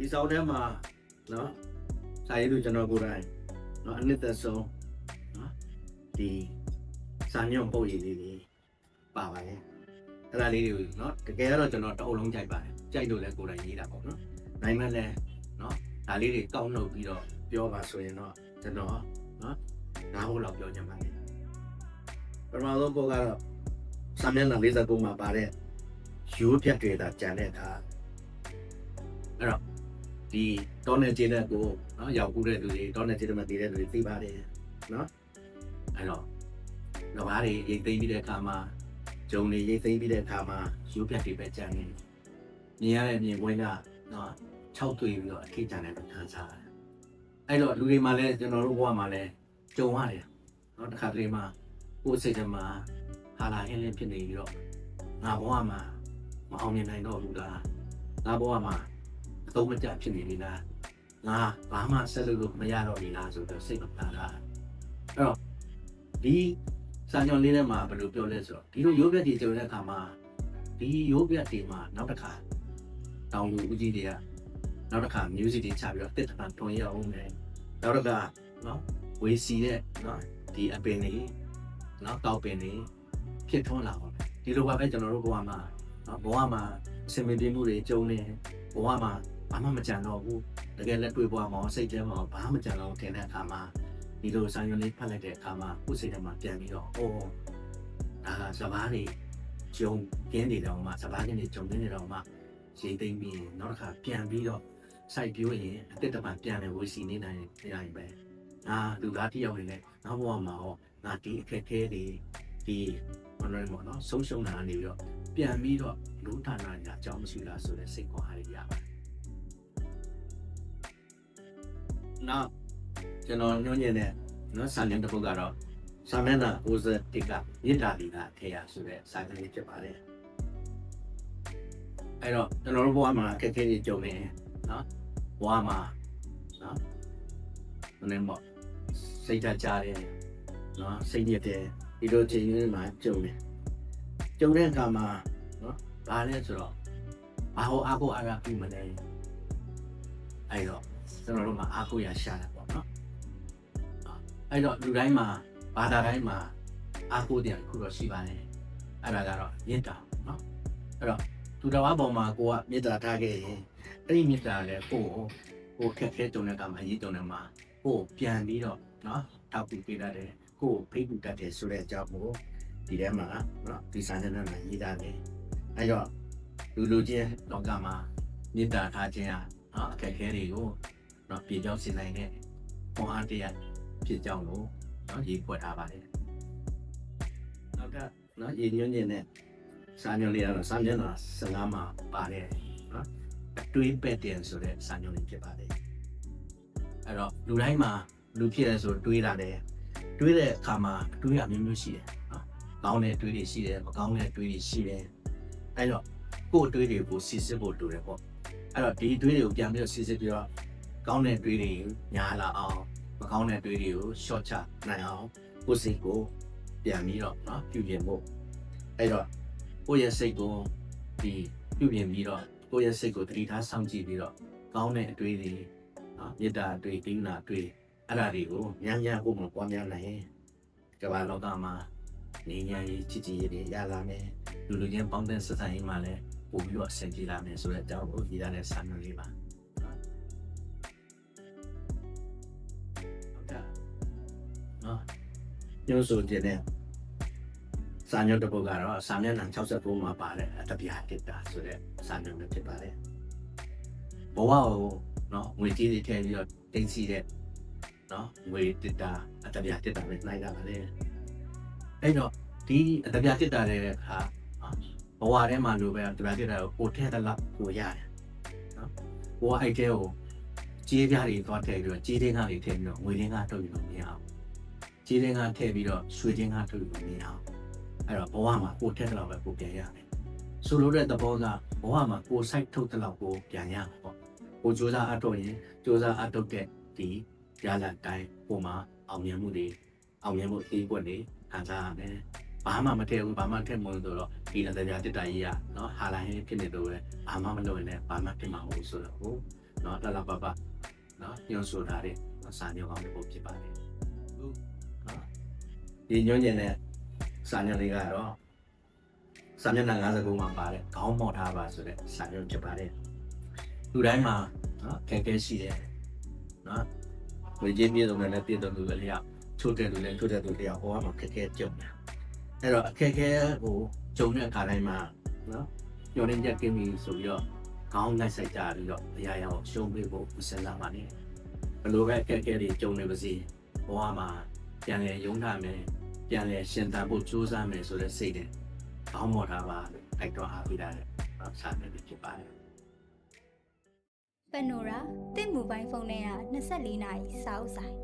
ဒီဆောင်ထဲမှာနော်စာရေးသူကျွန်တော်ကိုယ်တိုင်နော်အနှစ်သက်ဆုံးနော်ဒီစာညွန့်ပုတ်ရည်လေးတွေပါပါတယ်အဲ့ဒါလေးတွေနော်တကယ်တော့ကျွန်တော်တအုပ်လုံးကြိုက်ပါတယ်ကြိုက်လို့လည်းကိုယ်တိုင်ရေးတာပေါ့နော်နိုင်မှလည်းနော်ဒါလေးတွေကောက်နှုတ်ပြီးတော့ပြောပါဆိုရင်တော့ကျွန်တော်နော်နားဟုတ်လောက်ပြောချင်ပါတယ်ပထမဆုံးပုတ်ကတော့စာမျက်နှာ59မှာပါတဲ့ရိုးဖြတ်တွေတာကြံတဲ့အခါအဲ့တော့ဒီတောနယ်ကျေးတဲ့ကိုနော်ရောက်ကူးတဲ့သူတွေတောနယ်ကျေးတဲ့မှာတည်တဲ့သူတွေသိပါတယ်နော်အဲ့တော့ငါးပါးတွေရိတ်သိမ်းပြီးတဲ့အခါမှာဂျုံတွေရိတ်သိမ်းပြီးတဲ့အခါမှာရိုးဖြတ်တွေပဲကြံနေမြင်ရတဲ့မြင်ကွင်းကနော်6တွေ့ပြီးတော့အထိကြံတဲ့ခံစားရတယ်အဲ့တော့လူတွေမှာလည်းကျွန်တော်တို့ဘဝမှာလည်းကြုံရတယ်နော်တစ်ခါတလေမှာကိုယ်စိတ်ထဲမှာဟာလာဟင်းလင်းဖြစ်နေပြီးတော့ငါဘဝမှာမအောင်မြင်နိုင်တော့ဘူးလားငါဘဝမှာအသုံးမကျဖြစ်နေပြီလားငါဘာမှဆက်လို့မရတော့ဘူးလားဆိုတော့စိတ်မပါတာအဲ့တော့ဒီစာညွှန်လေးထဲမှာဘယ်လိုပြောလဲဆိုတော့ဒီလိုရိုးပြတ်တွေကြုံတဲ့အခါမှာဒီရိုးပြတ်တွေမှာနောက်တစ်ခါတောင်လူဦးကြီးတွေကနောက်တစ်ခါ music တွေချပြီးတော့တစ်တန်တွန်ရအောင်မယ်နောက်တစ်ခါနော်ဝေစီတဲ့နော်ဒီအပင်တွေနော်တောက်ပင်တွေဖြစ်ထွန်းလာအောင်ဒီလိုပါပဲကျွန်တော်တို့ဘဝမှာနော်ဘဝမှာအစင်မပြေမှုတွေကြုံနေဘဝမှာဘာမှမကြံတော့ဘူးတကယ်လက်တွေ့ဘဝမှာစိတ်ထဲမှာဘာမှမကြံတော့တင်တဲ့အခါမှာဒီလိုစာရွက်လေးဖတ်လိုက်တဲ့အခါမှာကိုယ်စိတ်ထဲမှာပြန်ပြီးတော့ဒါကစဘာတွေဂျုံကင်းနေတော့မှစဘာကင်းတွေဂျုံနေတော့မှရေးသိမ့်ပြီးနောက်တစ်ခါပြန်ပြီးတော့စိုက်ပြိုးရင်အတက်တပံပြန်တယ်ဝေစီနေနိုင်တယ်ပဲလူသားတစ်ယောက်နေနဲ့နောက်ဘဝမှာဟောငါဒီအခက်ခဲတွေဒီမလွယ်ပေါ့နော်ဆုံးရှုံးတာနေပြီးတော့ပြန်ပြီးတော့လူဌာနညာအကြောင်းမရှိလားဆိုတဲ့စိတ်ခေါ်ဟာရရပါတယ်နောက်ကျွန်တော်ညွှန်ညင်တဲ့နော်စာမျက်နှာတစ်ခုကတော့စာမျက်နှာ61ကမြေတာလီနာထေရဆိုတဲ့စာကလေးဖြစ်ပါတယ်အဲ့တော့ကျွန်တော်တို့ဘဝမှာအခက်အခဲတွေကြုံနေနော်ဘဝမှာနော်နည်းပေါ့စိတ်ဓာတ်ကြတယ်နော်စိတ်ညစ်တယ်ဒီလိုချိန်တွေမှာကြုံတဲ့အခါမှာနော်ဘာလဲဆိုတော့ဘာဟောအားကိုအားရပြီးမလဲအဲ့တော့ကျွန်တော်တို့မှာအားကိုရရှာတာပေါ့နော်အဲ့တော့လူတိုင်းမှာဘာသာတိုင်းမှာအားကိုတရားခုတော့ရှိပါတယ်အဲ့ဒါကတော့မေတ္တာနော်အဲ့တော့သူတော်ဘာပေါ်မှာကိုကမေတ္တာထားခဲ့ရင်အဲ့ဒီမေတ္တာလည်းကိုခက်ခဲကြုံတဲ့အခါမှာရေးကြုံတဲ့မှာကိုပြန်ပြီးတော့နော်ထောက်ပြီးပေးတတ်တယ်ကိုဖိတ်ပူတတ်တယ်ဆိုတဲ့အကြောင်းကိုဒီထဲမှာနော်ဒီစာနဲ့မှာရေးထားတယ်အဲ့တော့လူချင်းလောကမှာမေတ္တာထားခြင်းဟာနော်အခက်ခဲတွေကိုနော်ပြေပြောင်းစေနိုင်တဲ့ခွန်အားတရားဖြစ်ကြောင်းလို့နော်ရေးဖွဲ့ထားပါတယ်နောက်ကနော်ရည်ညွှန်းခြင်းနဲ့စာညွှန်လေးကတော့စာမျက်နှာ15မှာပါတယ်နော်အတွေးပဲ့တယ်ဆိုတဲ့စာညွှန်လေးဖြစ်ပါတယ်အဲ့တော့လူတိုင်းမှာလူဖြစ်ရဲဆိုတွေးတာတယ်တွေးတဲ့အခါမှာအတွေးအမျိုးမျိုးရှိတယ်နော်ကောင်းတဲ့အတွေးတွေရှိတယ်မကောင်းတဲ့အတွေးတွေရှိတယ်အဲ့တော့ကိုယ့်အတွေးတွေကိုစစ်စစ်ဖို့လိုတယ်ပေါ့အဲ့တော့ဒီအတွေးတွေကိုပြန်ပြီးတော့စစ်စစ်ပြီးတော့ကောင်းတဲ့အတွေးတွေညာလာအောင်မကောင်းတဲ့အတွေးတွေကို short ချနိုင်အောင်ကိုယ်စိတ်ကိုပြန်ပြီးတော့နော်ပြုပြင်ဖို့အဲ့တော့ကိုယ့်ရဲ့စိတ်ကိုဒီပြုပြင်ပြီးတော့ကိုယ့်ရဲ့စိတ်ကိုတတိထားစောင့်ကြည့်ပြီးတော့ကောင်းတဲ့အတွေးတွေနော်မေတ္တာအတွေးဒိဋ္ဌာအတွေးအဲ့ဒါတွေကိုများကိုမှပွားများနိုင်ရင်ကမ္ဘာလောကမှာနေညာရေးချစ်ချစ်ရေးတွေရလာမယ်လူချင်းပေါင်းတဲ့ဆက်ဆံရေးမှာလည်းပို့ပြီးတော့အဆင်ပြေလာမယ်ဆိုတဲ့အကြောင်းကိုဒီသားနဲ့ဆံနွှဲလေးပါနော်ညှို့ဆိုတဲ့စာညွှန်းတစ်ပုဒ်ကတော့စာမျက်နှာ69မှာပါတယ်အတ္တပြာတစ်တာဆိုတဲ့စာညွှန်းပဲဖြစ်ပါတယ်ဘဝကိုနော်ငွေကြေးတွေထည့်ပြီးတော့တင်စီတဲ့နော်ငွေတစ်တာအတ္တပြာတစ်တာပဲနိုင်တာပါလေအဲ့တော့ဒီအတ္တပြာတစ်တာတဲ့အခါဘဝထဲမှာလိုပဲအတ္တပြာတစ်တာကိုထည့်တဲ့လောက်ကိုရတယ်နော်ဘဝအိုက်တဲကိုကြေးပြားတွေသွားထည့်ပြီးတော့ကြေးတင်းကားတွေထည့်ပြီးတော့ငွေတင်းကားထုတ်ပြီးတော့မရအောင်ကြေးတင်းကားထည့်ပြီးတော့ရွှေတင်းကားထုတ်ပြီးတော့မရအောင်အဲ့တော့ဘဝမှာကိုထည့်တဲ့လောက်ပဲကိုပြန်ရတယ်ဆိုလိုတဲ့သဘောကဘဝမှာကိုစိုက်ထုတ်တဲ့လောက်ကိုပြန်ရမှာပေါ့ကိုစူးစမ်းအထုတ်ရင်စူးစမ်းအထုတ်တဲ့ဒီရလာတိုင်းပုံမှာအောင်မြင်မှုတွေအောင်မြင်မှုအသေးပွက်တွေခံစားရမယ်ဘာမှမထည့်ဘူးဘာမှထည့်မလို့ဆိုတော့ဒီအတ္တပြာတစ်တာကြီးကနော်ဟာလာဟင်းဖြစ်နေတော့ပဲဘာမှမလုပ်ရင်လည်းဘာမှဖြစ်မှာမဟုတ်ဆိုတော့ နော်လှလှပပနော်ညွှန်ဆိုထားတဲ့စာညွှန်ကောင်းတစ်ပုဒ်ဖြစ်ပါတယ်အခုနော်ဒီညွှန်ကျင်တဲ့စာညွှန်လေးကတော့စာမျက်နှာ59မှာပါတယ်ခေါင်းမော့ထားပါဆိုတဲ့စာညွှန်ဖြစ်ပါတယ်လူတိုင်းမှာနော်ခက်ခဲရှိတယ်နော်ဝေကြီးပြည့်စုံတဲ့ပြည့်စုံသူတွေလျောက်ချိုးတဲ့သူလည်းချိုးတဲ့သူလျောက်ဟောမှာခက်ခဲကြုံတယ်အဲ့တော့အခက်ခဲကိုကြုံတဲ့အခါတိုင်းမှာနော်ညှော်ရင်းချက်ကင်းပြီဆိုပြီးတော့ခေါင်းလိုက်ဆိုင်ကြပြီးတော့အရာရာကိုရှုံးပေးဖို့စဉ်းစားပါနဲ့ဘယ်လိုပဲအခက်ခဲတွေကြုံနေပါစေဘဝမှာပြန်လည်ရုန်းထမယ်ပြန်လည်ရှင်သန်ဖို့ကြိုးစားမယ်ဆိုတဲ့စိတ်နဲ့ခေါင်းမော့ထားပါလို့တိုက်တွန်းအားပေးတာလေစာမျက်နှာဖြစ်ပါတယ် ပန်နိုရာတင့်မိုဘိုင်းဖုန်းနဲ့က24နာရီစာအုပ်ဆိုင်